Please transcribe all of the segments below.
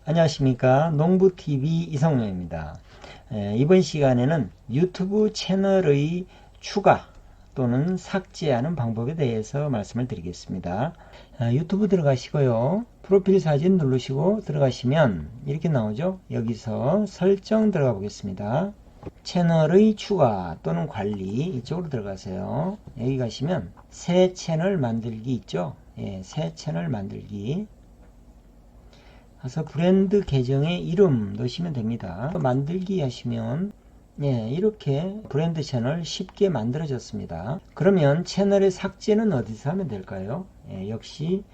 안녕하십니까. 농부TV 이성룡입니다. 이번 시간에는 유튜브 채널의 추가 또는 삭제하는 방법에 대해서 말씀을 드리겠습니다. 유튜브 들어가시고요. 프로필 사진 누르시고 들어가시면 이렇게 나오죠. 여기서 설정 들어가 보겠습니다. 채널의 추가 또는 관리 이쪽으로 들어가세요. 여기 가시면 새 채널 만들기 있죠. 새 채널 만들기. 그래서 브랜드 계정의 이름 넣으시면 됩니다. 만들기 하시면 이렇게 브랜드 채널 쉽게 만들어졌습니다. 그러면 채널의 삭제는 어디서 하면 될까요? 역시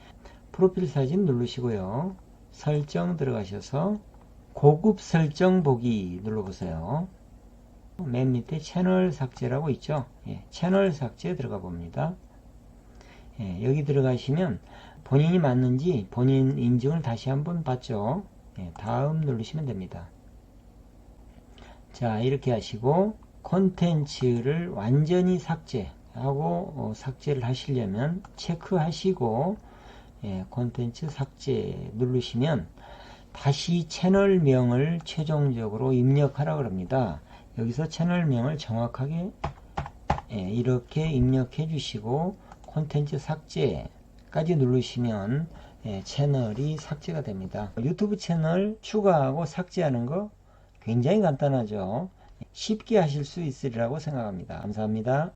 프로필 사진 누르시고요. 설정 들어가셔서 고급 설정 보기 눌러보세요. 맨 밑에 채널 삭제라고 있죠. 채널 삭제 들어가 봅니다. 여기 들어가시면 본인이 맞는지 본인 인증을 다시 한번 받죠. 다음 누르시면 됩니다. 자, 이렇게 하시고 콘텐츠를 완전히 삭제하고 삭제를 하시려면 체크하시고 콘텐츠 삭제 누르시면 다시 채널명을 최종적으로 입력하라 그럽니다. 여기서 채널명을 정확하게 이렇게 입력해 주시고 콘텐츠 삭제까지 누르시면 채널이 삭제가 됩니다. 유튜브 채널 추가하고 삭제하는 거 굉장히 간단하죠. 쉽게 하실 수 있으리라고 생각합니다. 감사합니다.